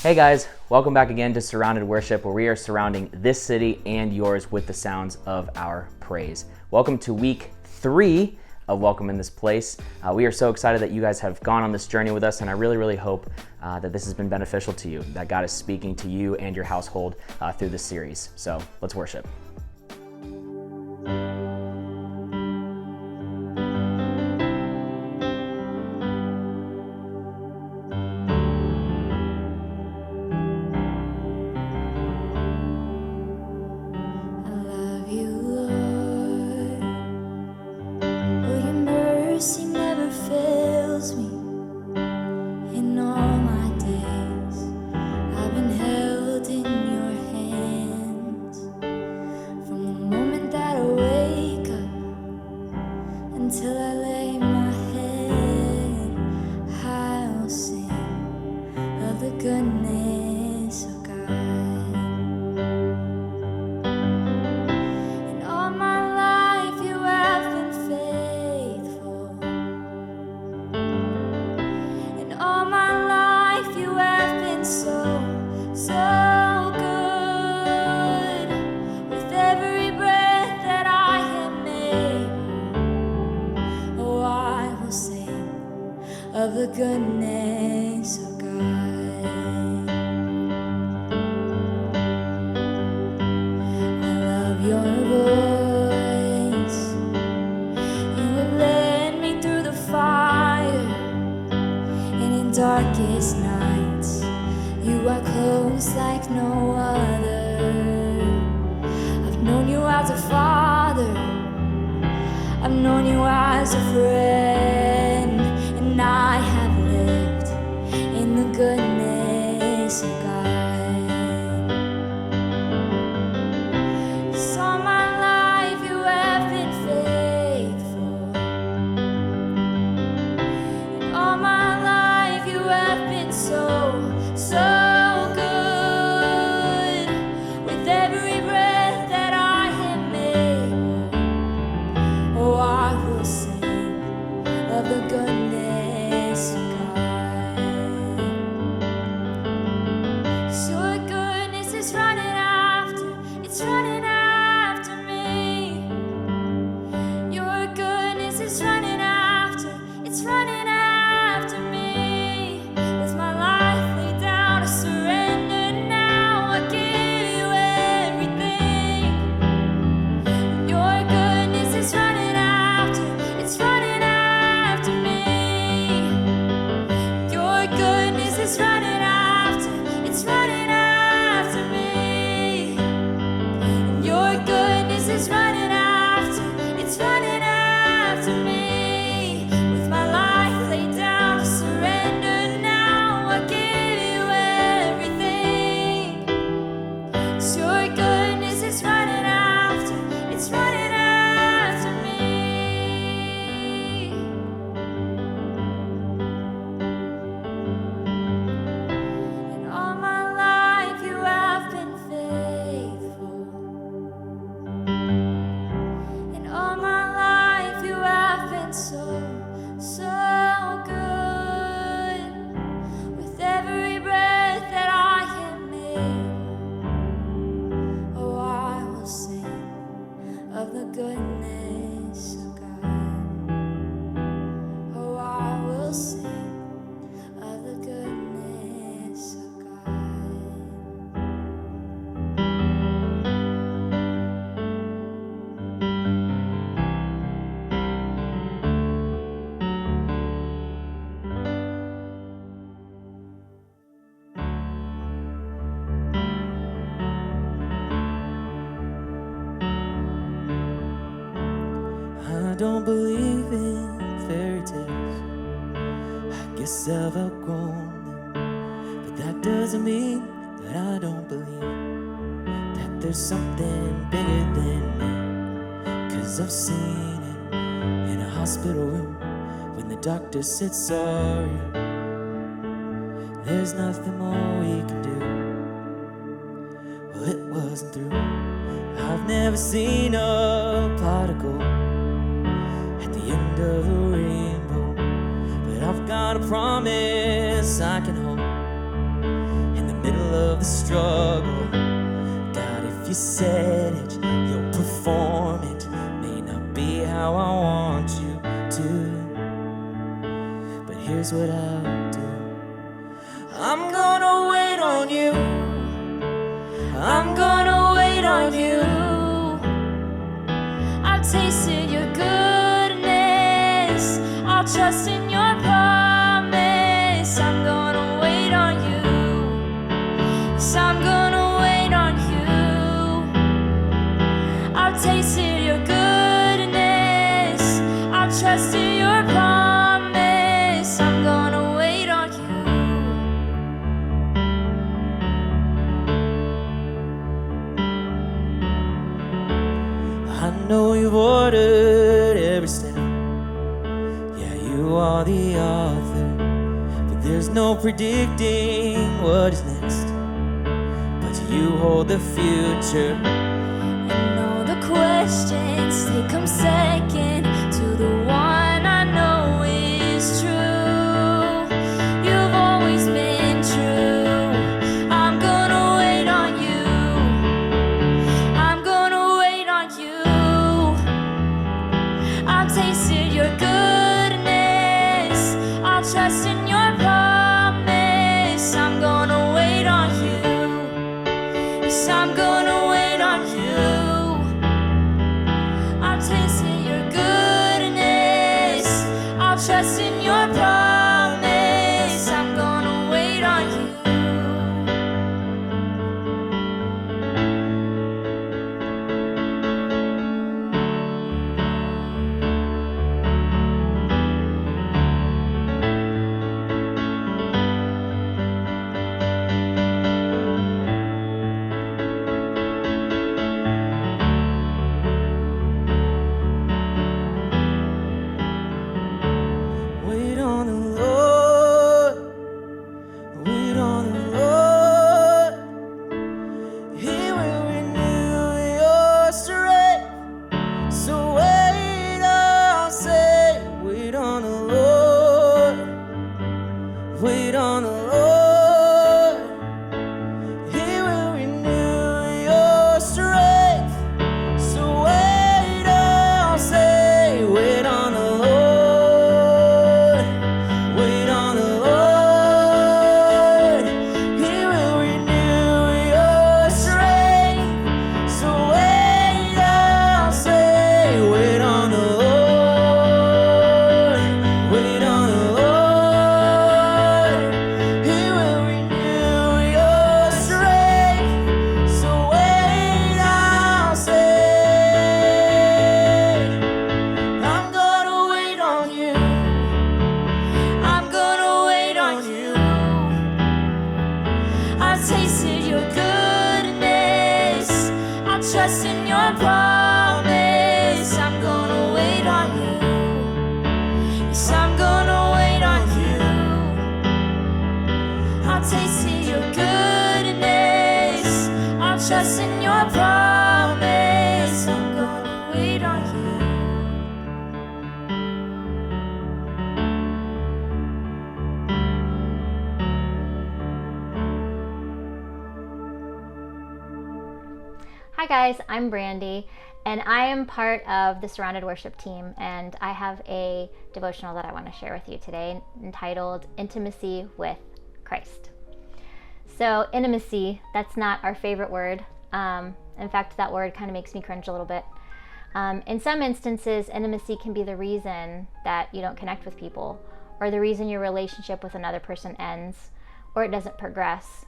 Hey guys, welcome back again to Surrounded Worship, where we are surrounding this city and yours with the sounds of our praise. Welcome to week 3 of Welcome in This Place. We are so excited that you guys have gone on this journey with us, and I really hope that this has been beneficial to you, that God is speaking to you and your household through this series. So let's worship. Darkest nights, you are close like no other. I've known you as a father, I've known you as a friend, and I have lived in the goodness of God. 'Cause all my life you have been faithful, and all my you have been so good. With every breath that I have made, oh, I will sing of the goodness of God. 'Cause your goodness is running after, it's running after me. Your goodness is running after, it's running after me. Don't believe in fairy tales, I guess I've outgrown them, but that doesn't mean that I don't believe that there's something bigger than me. 'Cause I've seen it in a hospital room when the doctor said sorry, there's nothing more we can do. Well, it wasn't through. I've never seen a particle at the end of a rainbow, but I've got a promise I can hold in the of the struggle. God, if you said it, you'll perform it. May not be how I want you to, but here's what I'll do. I'm gonna wait on you. I'm gonna wait on you. I've tasted your goodness. I'll trust in your promise. I'm gonna wait on you. Yes, I'm gonna wait on you. I've tasted your goodness. I'll trust in your promise. I'm gonna wait on you. I know you've ordered every step. Yeah, you are the author, but there's no predicting what is next. But you hold the future. And all the questions, they come second to the one I know is true. You've always been true. I'm gonna wait on you. I'm gonna wait on you. I've tasted your goodness. I'll trust in your promise. I'm gonna wait on you. Yes, I'm gonna wait on you. I've tasted your goodness. I'll trust in your promise. I'm gonna wait on you. Wait on the Lord. Wait on the Lord. He will renew your strength. So wait, I'll say, wait on the Lord. Wait on the Lord. He will renew your strength. So wait, I'll say, wait on the Lord. Wait on the Lord. He will renew your strength. So wait, I'll say, wait on the Lord. Wait on the Lord. He will renew your strength. So wait, I'll say, I'm gonna wait on you. I'm gonna wait on you. I've tasted your goodness. I'll trust in your promise. I'm gonna wait on you. Yes, I'm gonna wait on you. I'll taste your goodness. I'll trust in your promise. I'm gonna wait on you. Hi guys, I'm Brandy, and I am part of the Surrounded Worship team, and I have a devotional that I want to share with you today entitled Intimacy with Christ. So intimacy, that's not our favorite word. In fact, that word kind of makes me cringe a little bit. In some instances, intimacy can be the reason that you don't connect with people, or the reason your relationship with another person ends, or it doesn't progress.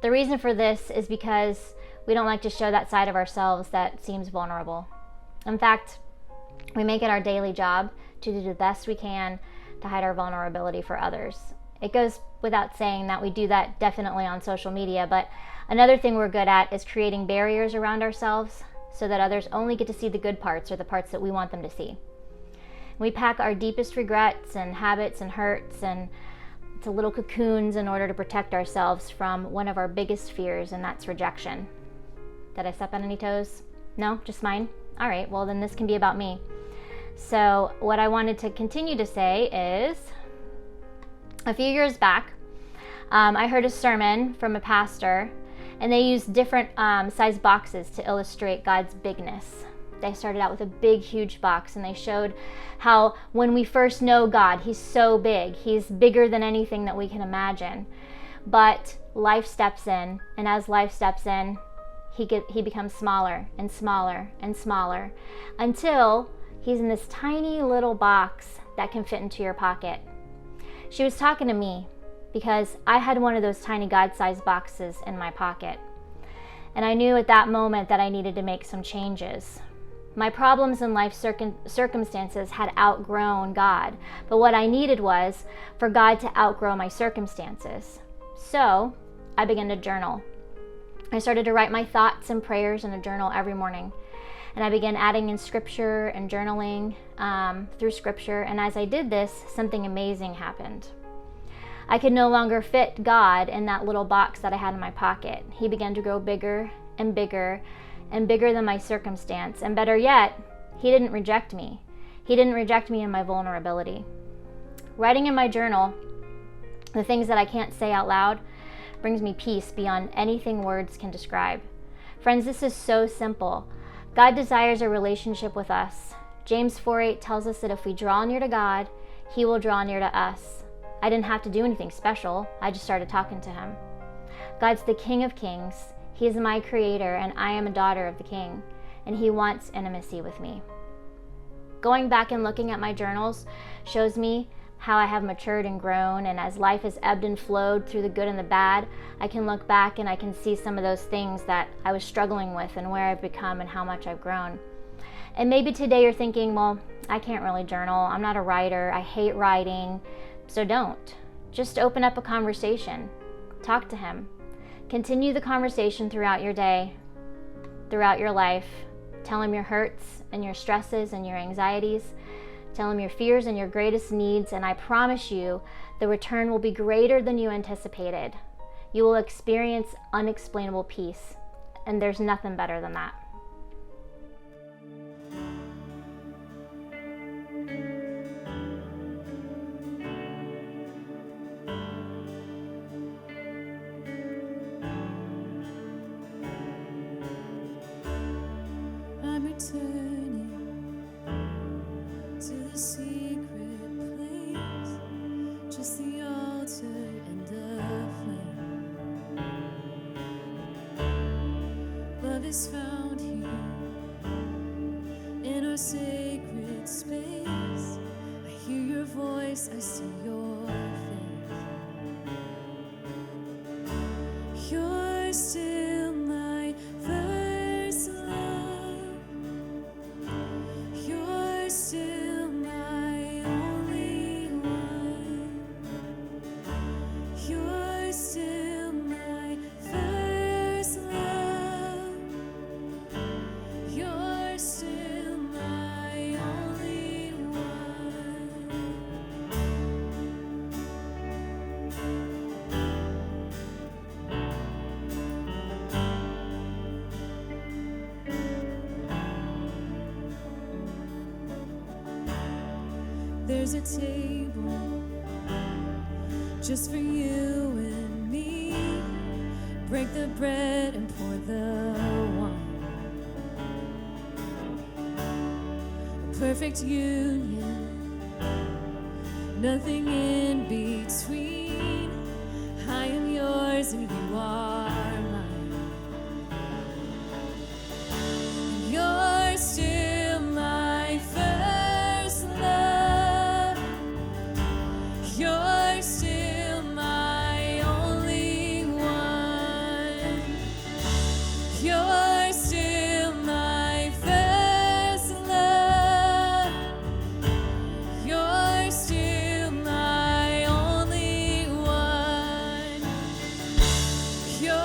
The reason for this is because we don't like to show that side of ourselves that seems vulnerable. In fact, we make it our daily job to do the best we can to hide our vulnerability for others. It goes without saying that we do that definitely on social media, but another thing we're good at is creating barriers around ourselves so that others only get to see the good parts or the parts that we want them to see. We pack our deepest regrets and habits and hurts and to little cocoons in order to protect ourselves from one of our biggest fears, and that's rejection. Did I step on any toes? No, just mine? All right, well then this can be about me. So what I wanted to continue to say is, a few years back, I heard a sermon from a pastor And they used different size boxes to illustrate God's bigness. They started out with a big, huge box, and they showed how when we first know God, he's so big. He's bigger than anything that we can imagine. But life steps in, and as life steps in, he becomes smaller and smaller and smaller until he's in this tiny little box that can fit into your pocket. She was talking to me because I had one of those tiny God-sized boxes in my pocket. And I knew at that moment that I needed to make some changes. My problems in life circumstances had outgrown God, but what I needed was for God to outgrow my circumstances. So I began to journal. I started to write my thoughts and prayers in a journal every morning. And I began adding in scripture and journaling through scripture. And as I did this, something amazing happened. I could no longer fit God in that little box that I had in my pocket. He began to grow bigger and bigger and bigger than my circumstance. And better yet, he didn't reject me. He didn't reject me in my vulnerability. Writing in my journal the things that I can't say out loud brings me peace beyond anything words can describe. Friends, this is so simple. God desires a relationship with us. James 4:8 tells us that if we draw near to God, he will draw near to us. I didn't have to do anything special. I just started talking to him. God's the King of Kings. He is my creator, and I am a daughter of the King, and he wants intimacy with me. Going back and looking at my journals shows me how I have matured and grown, and as life has ebbed and flowed through the good and the bad, I can look back and I can see some of those things that I was struggling with and where I've become and how much I've grown. And maybe today you're thinking, well, I can't really journal. I'm not a writer. I hate writing. So don't. Just open up a conversation. Talk to him. Continue the conversation throughout your day, throughout your life. Tell him your hurts and your stresses and your anxieties. Tell him your fears and your greatest needs, and I promise you the return will be greater than you anticipated. You will experience unexplainable peace, and there's nothing better than that. I'm returning to the secret place, just the altar and the flame. Love is found here in our sacred space. I hear your voice, I see your face. You're still my first love. You're still my only one. You're still my first love. You're still my only one. There's a table just for you and me. Break the bread and pour the wine. A perfect union, nothing in between. I am yours and you are mine. You're still my first love. You're still my only one. You're still my first love. You're still my only one. You're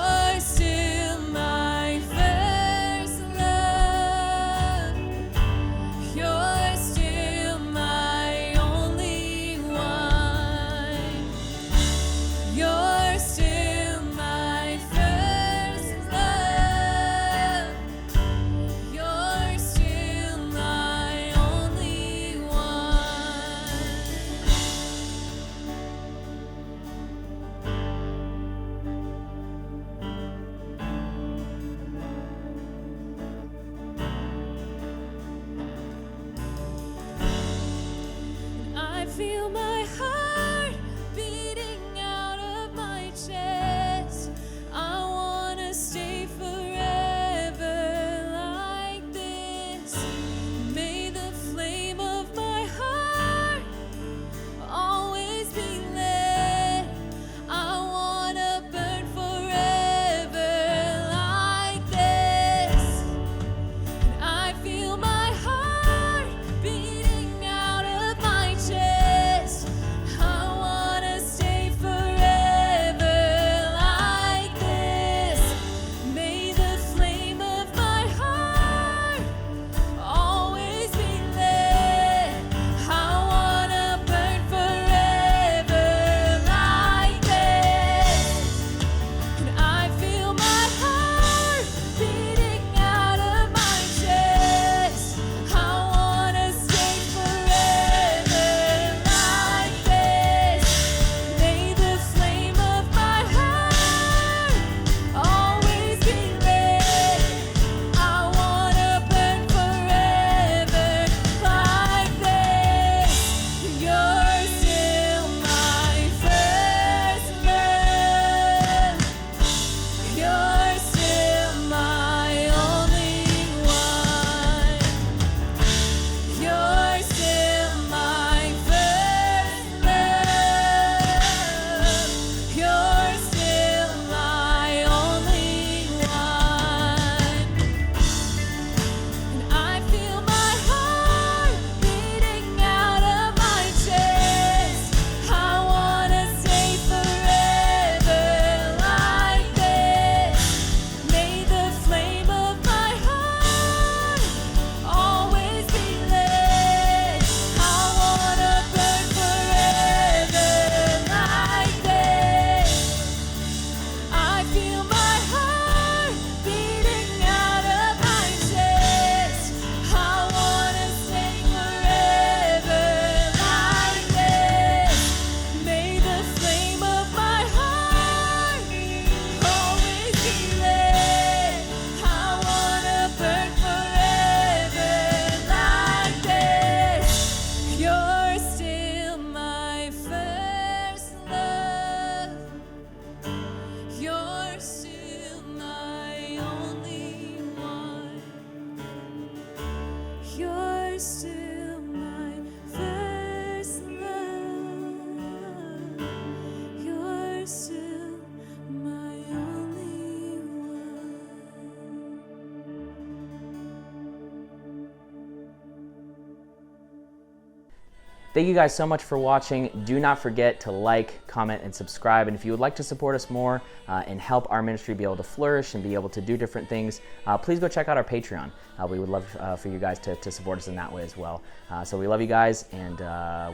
feel my heart beating out of my chest. I wanna stay forever like this. May the flame of my heart always be lit. I wanna burn forever like this. And I feel my heart beating out of my chest. I wanna stay forever like this. May the flame of my heart always be lit. I wanna burn forever like this. And I feel my heart beating out of my chest. I wanna stay forever like this. May the flame of my heart always be lit. I wanna burn forever like this. You're still my first love. You're still my only one. You're still my first love. You're still my only one. And I feel my heart beating out of my chest. I wanna stay forever like this. May the flame of my heart always be lit. I wanna burn forever like this. I feel my heart beating out of my chest. I wanna stay forever like this. May the flame of my heart always be lit. I wanna burn forever like this. You're still my first love. You're still my only one. You're still my first love. You're still my only one. Thank you guys so much for watching. Do not forget to like, comment, and subscribe. And if you would like to support us more and help our ministry be able to flourish and be able to do different things, please go check out our Patreon. We would love for you guys to support us in that way as well. So we love you guys, and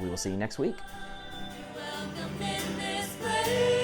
we will see you next week. Welcome in this place.